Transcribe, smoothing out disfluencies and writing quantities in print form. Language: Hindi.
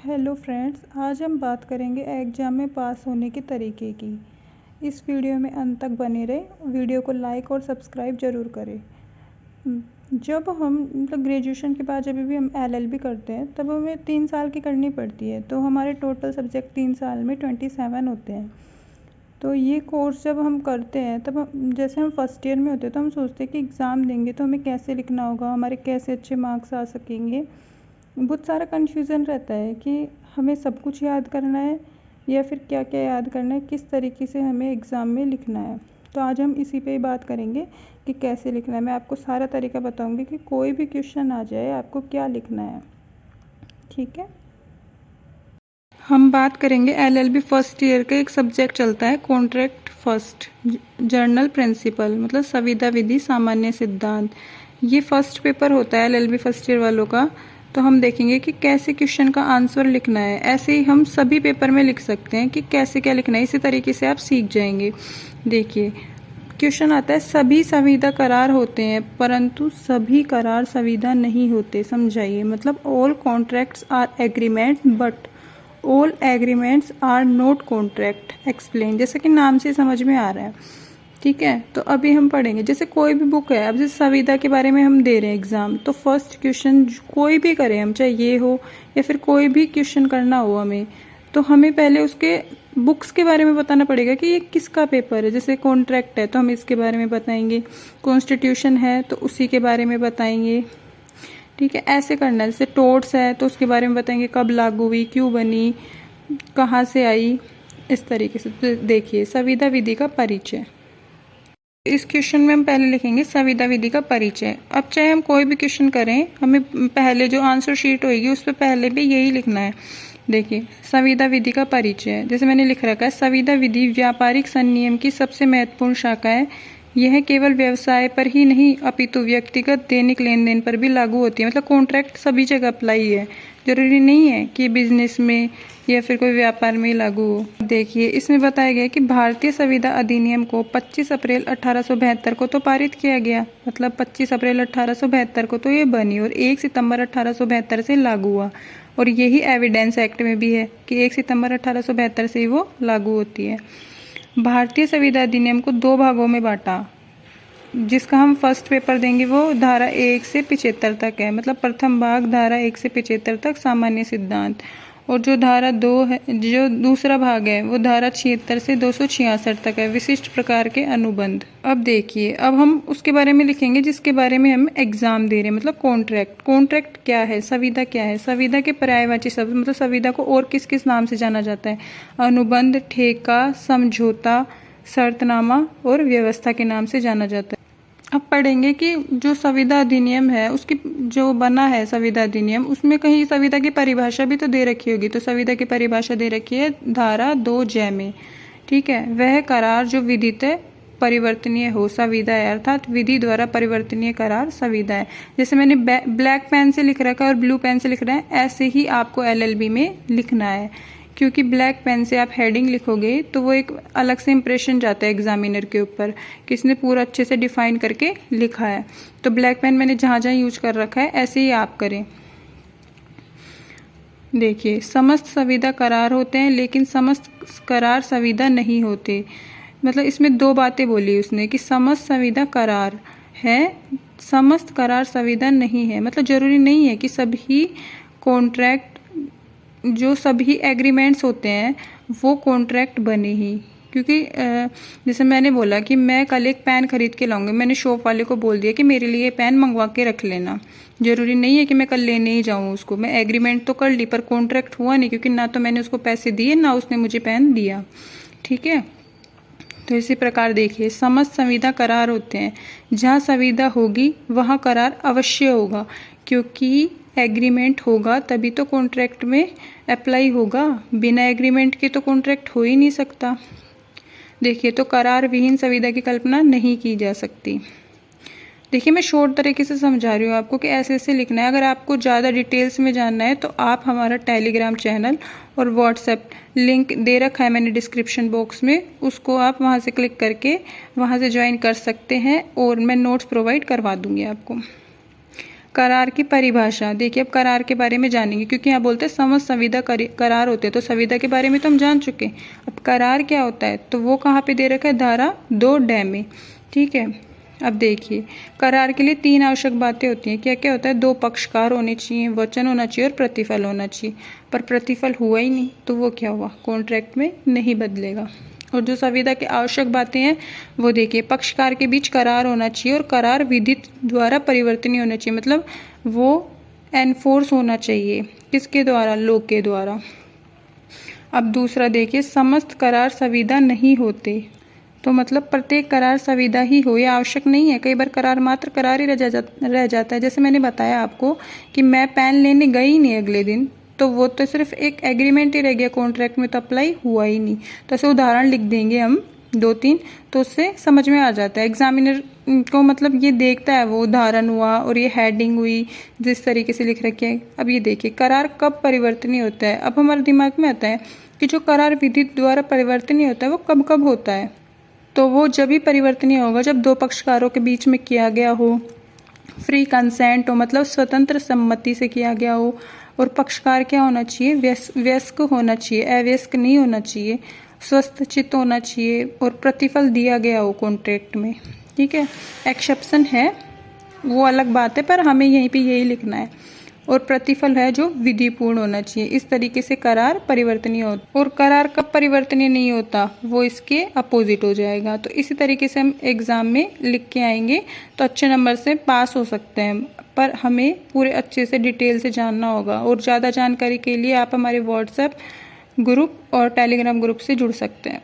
हेलो फ्रेंड्स, आज हम बात करेंगे एग्ज़ाम में पास होने के तरीके की। इस वीडियो में अंत तक बने रहें। वीडियो को लाइक और सब्सक्राइब ज़रूर करें। जब हम ग्रेजुएशन के बाद जब भी हम एलएलबी करते हैं तब हमें 3 साल की करनी पड़ती है, तो हमारे टोटल सब्जेक्ट 3 साल में 27 होते हैं। तो ये कोर्स जब हम करते हैं तब जैसे हम फर्स्ट ईयर में होते हैं तो हम सोचते हैं कि एग्ज़ाम देंगे तो हमें कैसे लिखना होगा, हमारे कैसे अच्छे मार्क्स आ सकेंगे। बहुत सारा कन्फ्यूज़न रहता है कि हमें सब कुछ याद करना है या फिर क्या क्या याद करना है, किस तरीके से हमें एग्ज़ाम में लिखना है। तो आज हम इसी पे ही बात करेंगे कि कैसे लिखना है। मैं आपको सारा तरीका बताऊंगी कि कोई भी क्वेश्चन आ जाए आपको क्या लिखना है। ठीक है, हम बात करेंगे एलएलबी फर्स्ट ईयर का एक सब्जेक्ट चलता है कॉन्ट्रैक्ट फर्स्ट जर्नल प्रिंसिपल, मतलब संविदा विधि सामान्य सिद्धांत। ये फर्स्ट पेपर होता है एलएलबी फर्स्ट ईयर वालों का। तो हम देखेंगे कि कैसे क्वेश्चन का आंसर लिखना है। ऐसे ही हम सभी पेपर में लिख सकते हैं कि कैसे क्या लिखना है। इसी तरीके से आप सीख जाएंगे। देखिए, क्वेश्चन आता है सभी संविदा करार होते हैं परंतु सभी करार संविदा नहीं होते। समझाइए, मतलब all contracts are agreement but all agreements are not contract. Explain, जैसे कि नाम से समझ में आ रहा है। ठीक है, तो अभी हम पढ़ेंगे। जैसे कोई भी बुक है, अब जैसे संविदा के बारे में हम दे रहे हैं एग्जाम, तो फर्स्ट क्वेश्चन कोई भी करें हम, चाहे ये हो या फिर कोई भी क्वेश्चन करना हो हमें, तो हमें पहले उसके बुक्स के बारे में बताना पड़ेगा कि ये किसका पेपर है। जैसे कॉन्ट्रैक्ट है तो हम इसके बारे में बताएंगे, कॉन्स्टिट्यूशन है तो उसी के बारे में बताएंगे। ठीक है, ऐसे करना है। जैसे टोट्स है तो उसके बारे में बताएंगे, कब लागू हुई, क्यों बनी, कहाँ से आई, इस तरीके से। तो देखिए, संविदा विधि का परिचय। इस क्वेश्चन में हम पहले लिखेंगे संविदा विधि का परिचय। अब चाहे हम कोई भी क्वेश्चन करें, हमें पहले जो आंसर शीट होगी उस पर पहले भी यही लिखना है। देखिए, संविदा विधि का परिचय, जैसे मैंने लिख रखा है, संविदा विधि व्यापारिक संनियम की सबसे महत्वपूर्ण शाखा है। यह केवल व्यवसाय पर ही नहीं अपितु व्यक्तिगत दैनिक लेन देन पर भी लागू होती है। मतलब कॉन्ट्रैक्ट सभी जगह अप्लाई है, जरूरी नहीं है कि बिजनेस में या फिर कोई व्यापार में लागू हो। देखिए, इसमें बताया गया कि भारतीय संविदा अधिनियम को 25 अप्रैल 1872 को तो पारित किया गया। मतलब 25 अप्रैल 1872 को तो ये बनी और 1 सितंबर 1872 से लागू हुआ। और यही एविडेंस एक्ट में भी है कि 1 सितंबर 1872 से ही वो लागू होती है। भारतीय संविदा अधिनियम को 2 भागों में बांटा। जिसका हम फर्स्ट पेपर देंगे वो धारा 1 से 75 तक है। मतलब प्रथम भाग धारा 1 से 75 तक सामान्य सिद्धांत, और जो धारा 2 है, जो दूसरा भाग है, वो धारा 76 से 266 तक है, विशिष्ट प्रकार के अनुबंध। अब देखिए, अब हम उसके बारे में लिखेंगे जिसके बारे में हम एग्जाम दे रहे हैं। मतलब कॉन्ट्रैक्ट। कॉन्ट्रैक्ट क्या है, संविदा क्या है। संविदा के पर्यायवाची शब्द, मतलब संविदा को और किस किस नाम से जाना जाता है। अनुबंध, ठेका, समझौता, शर्तनामा और व्यवस्था के नाम से जाना जाता है। अब पढ़ेंगे कि जो संविदा अधिनियम है, उसकी जो बना है संविदा अधिनियम, उसमें कहीं संविदा की परिभाषा भी तो दे रखी होगी। तो संविदा की परिभाषा दे रखी है धारा 2 जय में। ठीक है, वह करार जो विधित परिवर्तनीय हो संविदा है, अर्थात विधि द्वारा परिवर्तनीय करार संविदा है। जैसे मैंने ब्लैक पेन से लिख रखा है और ब्लू पेन से लिख रहा है, ऐसे ही आपको एलएलबी में लिखना है। क्योंकि ब्लैक पेन से आप हेडिंग लिखोगे तो वो एक अलग से इंप्रेशन जाता है एग्जामिनर के ऊपर कि इसने पूरा अच्छे से डिफाइन करके लिखा है। तो ब्लैक पेन मैंने जहाँ जहाँ यूज कर रखा है ऐसे ही आप करें। देखिए, समस्त संविदा करार होते हैं लेकिन समस्त करार संविदा नहीं होते। मतलब इसमें 2 बातें बोली उसने कि समस्त संविदा करार है, समस्त करार संविदा नहीं है। मतलब जरूरी नहीं है कि सभी कॉन्ट्रैक्ट, जो सभी एग्रीमेंट्स होते हैं वो कॉन्ट्रैक्ट बने ही। क्योंकि जैसे मैंने बोला कि मैं कल एक पेन खरीद के लाऊंगी, मैंने शॉप वाले को बोल दिया कि मेरे लिए पेन मंगवा के रख लेना। जरूरी नहीं है कि मैं कल लेने ही जाऊँ उसको। मैं एग्रीमेंट तो कर ली पर कॉन्ट्रैक्ट हुआ नहीं, क्योंकि ना तो मैंने उसको पैसे दिए ना उसने मुझे पेन दिया। ठीक है, तो इसी प्रकार देखिए, समस्त संविदा करार होते हैं। जहाँ संविदा होगी वहाँ करार अवश्य होगा, क्योंकि एग्रीमेंट होगा तभी तो कॉन्ट्रैक्ट में अप्लाई होगा। बिना एग्रीमेंट के तो कॉन्ट्रैक्ट हो ही नहीं सकता। देखिए, तो करार विहीन संविदा की कल्पना नहीं की जा सकती। देखिए, मैं शॉर्ट तरीके से समझा रही हूँ आपको कि ऐसे ऐसे लिखना है। अगर आपको ज़्यादा डिटेल्स में जानना है तो आप हमारा टेलीग्राम चैनल और व्हाट्सएप लिंक दे रखा है मैंने डिस्क्रिप्शन बॉक्स में, उसको आप वहाँ से क्लिक करके वहाँ से ज्वाइन कर सकते हैं और मैं नोट्स प्रोवाइड करवा दूँगी आपको। करार की परिभाषा देखिए, अब करार के बारे में जानेंगे क्योंकि यहाँ बोलते हैं समस्त संविदा करार होते हैं, तो संविदा के बारे में तो हम जान चुके हैं। अब करार क्या होता है तो वो कहाँ पे दे रखा है, धारा 2 में। ठीक है, अब देखिए करार के लिए 3 आवश्यक बातें होती हैं। क्या क्या होता है, 2 पक्षकार होने चाहिए, वचन होना चाहिए और प्रतिफल होना चाहिए। पर प्रतिफल हुआ ही नहीं तो वो क्या हुआ, कॉन्ट्रैक्ट में नहीं बदलेगा। और जो संविदा की आवश्यक बातें हैं वो देखिए, पक्षकार के बीच करार होना चाहिए और करार विधित द्वारा परिवर्तनीय होना चाहिए, मतलब वो एनफोर्स होना चाहिए। किसके द्वारा, लोग के द्वारा। अब दूसरा देखिए, समस्त करार संविदा नहीं होते, तो मतलब प्रत्येक करार संविदा ही हो, ये आवश्यक नहीं है। कई बार करार मात्र करार ही रह जाता है। जैसे मैंने बताया आपको कि मैं पेन लेने गई नहीं अगले दिन, तो वो तो सिर्फ एक एग्रीमेंट ही रह गया, कॉन्ट्रैक्ट में तो अप्लाई हुआ ही नहीं। तो ऐसे उदाहरण लिख देंगे हम 2-3, तो उससे समझ में आ जाता है। एग्जामिनर को मतलब ये देखता है वो उदाहरण हुआ और ये हेडिंग हुई जिस तरीके से लिख रखे हैं। अब ये देखिए करार कब परिवर्तनीय होता है। अब हमारे दिमाग में आता है कि जो करार विधि द्वारा परिवर्तनीय होता है वो कब कब होता है, तो वो जब भी परिवर्तनीय होगा जब 2 पक्षकारों के बीच में किया गया हो, फ्री कंसेंट हो, मतलब स्वतंत्र सम्मति से किया गया हो, और पक्षकार क्या होना चाहिए, वयस्क होना चाहिए, अवयस्क नहीं होना चाहिए, स्वस्थ चित्त होना चाहिए, और प्रतिफल दिया गया हो कॉन्ट्रैक्ट में। ठीक है, एक्सेप्शन है वो अलग बात है, पर हमें यहीं पे यही लिखना है। और प्रतिफल है जो विधिपूर्ण होना चाहिए। इस तरीके से करार परिवर्तनीय होता, और करार कब परिवर्तनीय नहीं होता, वो इसके अपोजिट हो जाएगा। तो इसी तरीके से हम एग्जाम में लिख के आएंगे तो अच्छे नंबर से पास हो सकते हैं, पर हमें पूरे अच्छे से डिटेल से जानना होगा। और ज़्यादा जानकारी के लिए आप हमारे व्हाट्सएप ग्रुप और टेलीग्राम ग्रुप से जुड़ सकते हैं।